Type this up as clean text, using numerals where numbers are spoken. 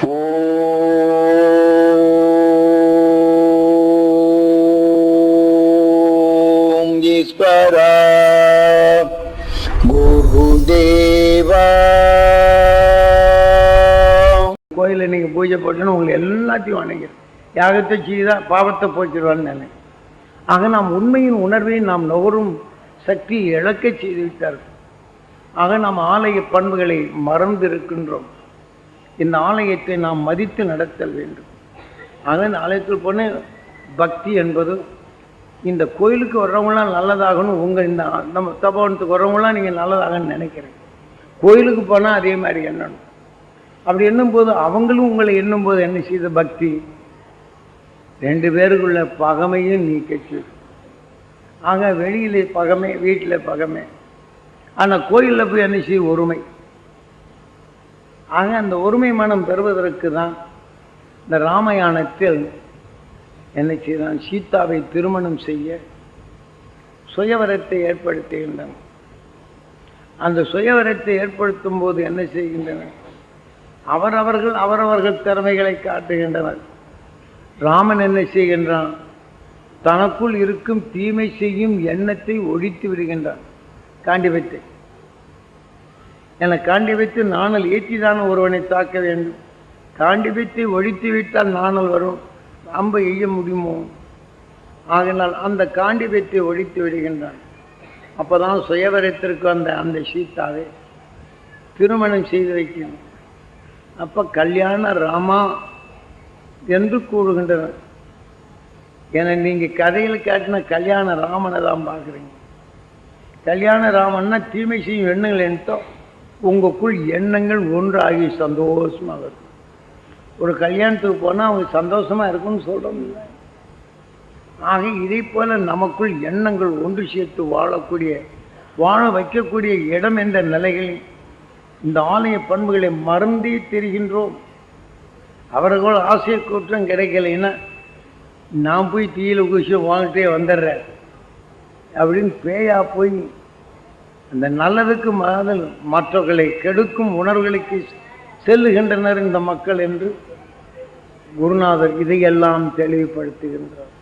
ஓம் ஈஸ்வரா குருதேவா. கோயிலில் நீங்கள் பூஜை போட்டோன்னு உங்களை எல்லாத்தையும் வணங்கிறேன். யாகத்தை செய்தா பாவத்தை போச்சிடுவான்னு நினை. ஆக நாம் உண்மையின் உணர்வையும் நாம் நுகரும் சக்தியை இழக்க செய்து விட்டார்கள். ஆக நாம் ஆலய பண்புகளை மறந்து இருக்கின்றோம். இந்த ஆலயத்தை நாம் மதித்து நடத்தல் வேண்டும். ஆக இந்த ஆலயத்தில் போன பக்தி என்பது இந்த கோயிலுக்கு வர்றவங்களாம் நல்லதாகணும். உங்கள் இந்த நம்ம தபோவனத்துக்கு வர்றவங்களாம் நீங்கள் நல்லதாகன்னு நினைக்கிறேன். கோயிலுக்கு போனால் அதே மாதிரி எண்ணணும். அப்படி எண்ணும்போது அவங்களும் உங்களை எண்ணும்போது என்ன செய்த பக்தி? ரெண்டு பேருக்குள்ள பகைமையும் நீக்கச்சு. ஆக வெளியிலே பகைமை, வீட்டில் பகைமை. ஆனால் கோயிலில் போய் என்ன செய்ய ஒருமை. ஆக அந்த ஒருமை மனம் பெறுவதற்கு தான் இந்த ராமாயணத்தில் என்ன செய்தான்? சீதாவை திருமணம் செய்ய சுயவரத்தை ஏற்படுத்துகின்றன. அந்த சுயவரத்தை ஏற்படுத்தும் போது என்ன செய்கின்றனர்? அவரவர்கள் திறமைகளை காட்டுகின்றனர். ராமன் என்ன செய்கின்றான்? தனக்குள் இருக்கும் தீமை செய்யும் எண்ணத்தை ஒழித்து விடுகின்றான். காண்டிபத்தை என காண்டிபத்தை நாணல் ஏற்றிதான் ஒருவனை தாக்க வேண்டும். காண்டிபத்தை ஒழித்து விட்டால் நாணல் வரும், அம்பை எய்ய முடியுமோ? ஆகினால் அந்த காண்டிபத்தை ஒழித்து விடுகின்றான். அப்போதான் சுயவரத்திற்கு அந்த சீதாவை திருமணம் செய்து வைக்கணும். அப்போ கல்யாண ராமா என்று கூறுகின்றனர். என நீங்கள் கதையில் காட்டின கல்யாண ராமனை தான் பார்க்குறீங்க. கல்யாண ராமன்னா தீமை செய்யும் எண்ணங்கள் என்னோ உங்களுக்குள் எண்ணங்கள் ஒன்றாகி சந்தோஷமாக இருக்கும். ஒரு கல்யாணத்துக்கு போனால் அவங்க சந்தோஷமாக இருக்கும்னு சொல்கிறோம் இல்லை. ஆக இதை போல் நமக்குள் எண்ணங்கள் ஒன்று சேர்த்து வாழ வைக்கக்கூடிய இடம் என்ற நிலைகளில் இந்த ஆலய பண்புகளை மறந்தே தெரிகின்றோம். அவர்கள் ஆசையை கூட்டம் கிடைக்கலைன்னா நான் போய் தீயில குஷியை வாங்கிட்டே வந்துடுறேன் அப்படின்னு பேயா போய் அந்த நல்லதுக்கு மற்றவர்களை கெடுக்கும் உணர்வுகளுக்கு செல்லுகின்றனர் இந்த மக்கள் என்று குருநாதர் இதையெல்லாம் தெளிவுபடுத்துகின்றார்.